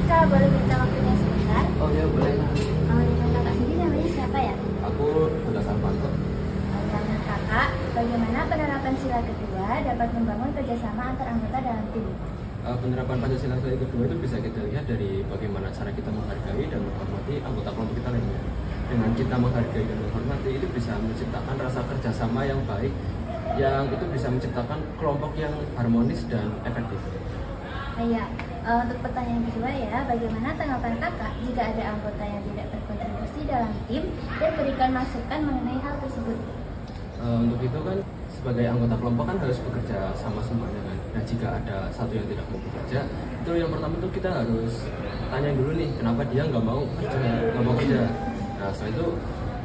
Kak, boleh minta waktunya sebentar? Oh iya boleh. Dengan kakak sendiri namanya siapa ya? Aku udah Sarpanto. Menurut kakak, bagaimana penerapan sila kedua dapat membangun kerjasama antar anggota dalam tim? Penerapan Pancasila yang kedua itu bisa kita lihat dari bagaimana cara kita menghargai dan menghormati anggota kelompok kita lainnya. Dengan kita menghargai dan menghormati itu bisa menciptakan rasa kerjasama yang baik, yang itu bisa menciptakan kelompok yang harmonis dan efektif. Ya, untuk pertanyaan kedua ya, bagaimana tanggapan kakak jika ada anggota yang tidak berkontribusi dalam tim dan berikan masukan mengenai hal tersebut? Untuk itu kan sebagai anggota kelompok kan harus bekerja sama semuanya kan. Nah jika ada satu yang tidak mau bekerja, itu yang pertama itu kita harus tanya dulu nih kenapa dia nggak mau kerja. Nah setelah itu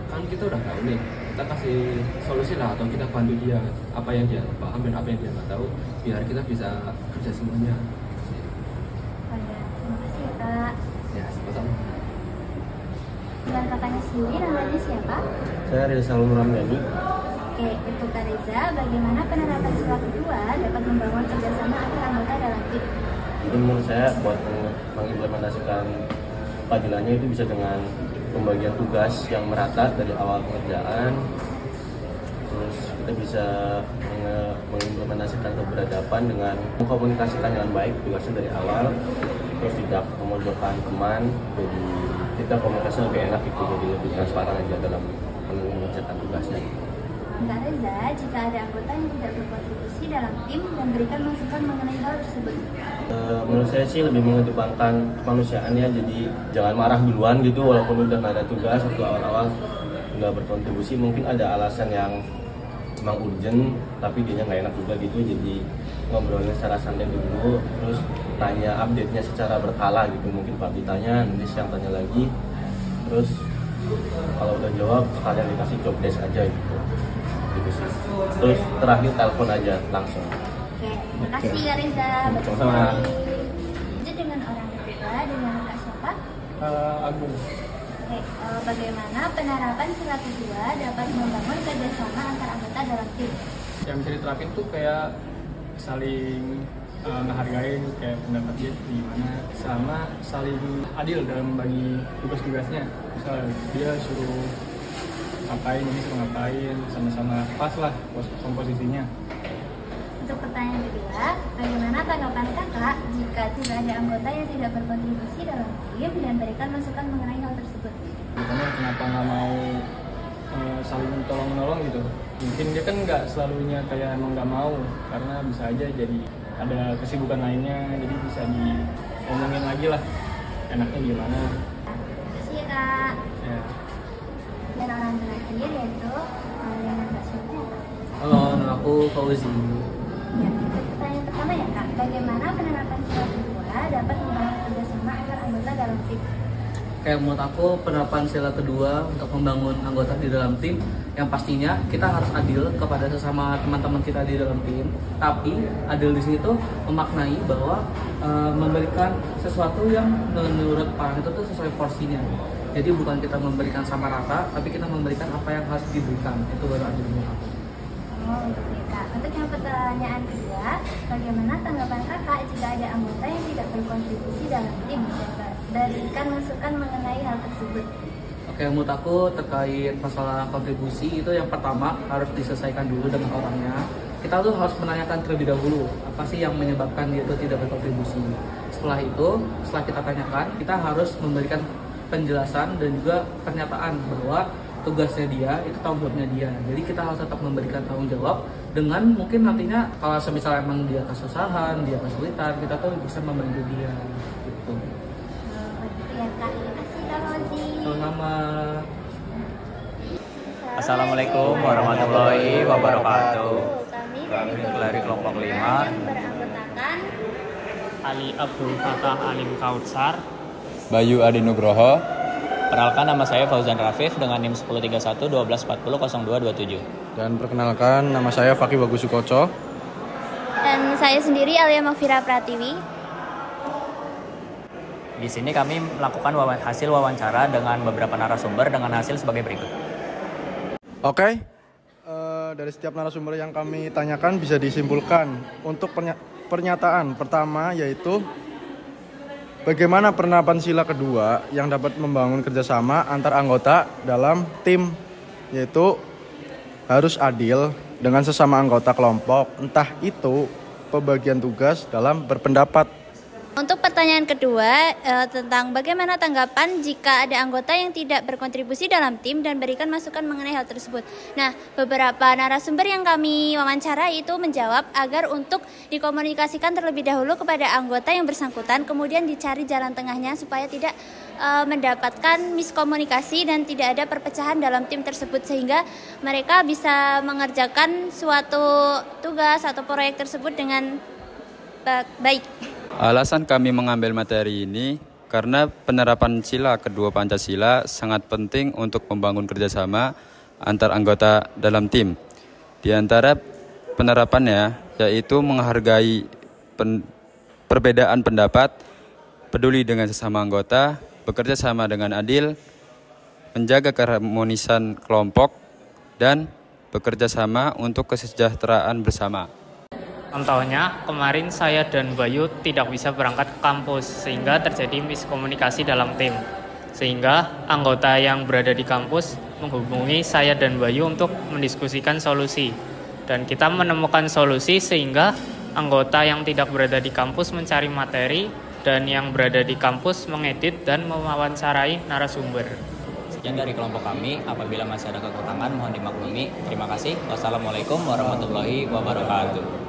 kan kita udah tahu nih, kita kasih solusi lah atau kita bantu dia apa yang dia paham dan apa yang dia nggak tahu biar kita bisa kerja semuanya. Oh ya, terima kasih ya kak. Ya sama-sama. Dengan kakaknya sendiri namanya siapa? Saya Reza Salum Ramdhani. Oke, untuk Kak Reza, bagaimana penerapan sila kedua dapat membangun kerjasama antar anggota dalam tim? Jadi menurut saya buat mengimplementasikan keadilannya itu bisa dengan pembagian tugas yang merata dari awal pengerjaan. Terus kita bisa mengimplementasikan keberadaban dengan mengkomunikasikan dengan baik tugasnya dari awal. Terus tidak memojokkan teman, jadi kita komunikasi lebih enak gitu, jadi lebih transparan aja dalam mengerjakan tugasnya. Kak Reza, jika ada anggota yang tidak berkontribusi dalam tim dan berikan masukan mengenai hal tersebut? Menurut saya sih lebih mengedepankan kemanusiaan ya, jadi jangan marah duluan gitu walaupun udah nggak ada tugas atau awal-awal nggak berkontribusi, mungkin ada alasan yang memang urgent tapi dia nggak enak juga gitu, jadi ngobrolnya secara santai dulu, terus tanya update-nya secara berkala gitu, mungkin Pak ditanya, nanti siang tanya lagi, terus kalau udah jawab sekalian dikasih job desk aja gitu sih. Terus terakhir telepon aja langsung. Oke, terima kasih Kak Reza. Sama-sama. Lanjut dengan orang ketiga, dengan Kak siapa? Agung. Oke, bagaimana penerapan sila kedua dapat membangun kerjasama antar anggota dalam tim? Yang bisa diterapin tuh kayak saling ngehargain kayak pendapat dia gimana, sama saling adil dalam membagi tugas-tugasnya. Misal dia suruh ngapain, ini suruh ngapain, sama-sama pas lah komposisinya. Untuk pertanyaan kedua, bagaimana tanggapan kakak jika tidak ada anggota yang tidak berkontribusi dalam tim dan berikan masukan mengenai hal tersebut? Makanya kenapa nggak mau saling tolong-menolong gitu. Mungkin dia kan nggak selalunya kayak emang nggak mau, karena bisa aja jadi ada kesibukan lainnya, jadi bisa diomongin lagi lah enaknya gimana. Terima kasih ya kak. Ya. Dan orang terakhir yaitu dengan Kak siapa ya kak? Halo, nama aku Fauzi. Ya, untuk pertanyaan pertama ya kak, bagaimana penerapan sila kedua dapat membangun kerjasama antar anggota dalam tim? Kayak menurut aku penerapan sila kedua untuk membangun anggota di dalam tim, yang pastinya kita harus adil kepada sesama teman-teman kita di dalam tim. Tapi adil di sini tuh memaknai bahwa memberikan sesuatu yang menurut orang itu tuh sesuai porsinya. Jadi bukan kita memberikan sama rata, tapi kita memberikan apa yang harus diberikan. Itu baru adil menurut aku. Oh, untuk kak. Untuk yang pertanyaan kedua, bagaimana tanggapan kakak jika ada anggota yang tidak berkontribusi dalam tim dan berikan masukan mengenai hal tersebut? Oke, menurut aku terkait masalah kontribusi itu yang pertama harus diselesaikan dulu dengan orangnya. Kita tuh harus menanyakan terlebih dahulu apa sih yang menyebabkan dia itu tidak berkontribusi. Setelah itu, setelah kita tanyakan, kita harus memberikan penjelasan dan juga pernyataan bahwa tugasnya dia itu tanggung jawabnya dia. Jadi kita harus tetap memberikan tanggung jawab dengan mungkin nantinya kalau semisal emang dia kesusahan, dia kesulitan, kita tuh bisa membantu dia gitu. Begitu ya kak. Terima kasih kak Rozi. Sama-sama. Assalamualaikum warahmatullahi wabarakatuh. Kami dari kelompok 5 yang beranggotakan Ali Abdul Fatah Alim Kautsar, Bayu Adi Nugroho. Perkenalkan, nama saya Fauzan Rafif dengan NIM 1031 1240 0227. Dan perkenalkan, nama saya Fakih Bagus Sukoco. dan saya sendiri Alia Mafira Pratiwi. Di sini kami melakukan hasil wawancara dengan beberapa narasumber dengan hasil sebagai berikut. Oke, dari setiap narasumber yang kami tanyakan bisa disimpulkan untuk pernyataan pertama yaitu bagaimana penerapan sila kedua yang dapat membangun kerjasama antar anggota dalam tim, yaitu harus adil dengan sesama anggota kelompok, entah itu pembagian tugas dalam berpendapat. Untuk pertanyaan kedua tentang bagaimana tanggapan jika ada anggota yang tidak berkontribusi dalam tim dan berikan masukan mengenai hal tersebut. Nah, beberapa narasumber yang kami wawancara itu menjawab agar untuk dikomunikasikan terlebih dahulu kepada anggota yang bersangkutan, kemudian dicari jalan tengahnya supaya tidak mendapatkan miskomunikasi dan tidak ada perpecahan dalam tim tersebut, sehingga mereka bisa mengerjakan suatu tugas atau proyek tersebut dengan baik. Alasan kami mengambil materi ini karena penerapan sila kedua Pancasila sangat penting untuk membangun kerjasama antar anggota dalam tim. Di antara penerapannya yaitu menghargai perbedaan pendapat, peduli dengan sesama anggota, bekerja sama dengan adil, menjaga keharmonisan kelompok, dan bekerja sama untuk kesejahteraan bersama. Contohnya, kemarin saya dan Bayu tidak bisa berangkat ke kampus sehingga terjadi miskomunikasi dalam tim. Sehingga anggota yang berada di kampus menghubungi saya dan Bayu untuk mendiskusikan solusi. Dan kita menemukan solusi sehingga anggota yang tidak berada di kampus mencari materi dan yang berada di kampus mengedit dan mewawancarai narasumber. Sekian dari kelompok kami. Apabila masih ada kekurangan mohon dimaklumi. Terima kasih. Wassalamualaikum warahmatullahi wabarakatuh.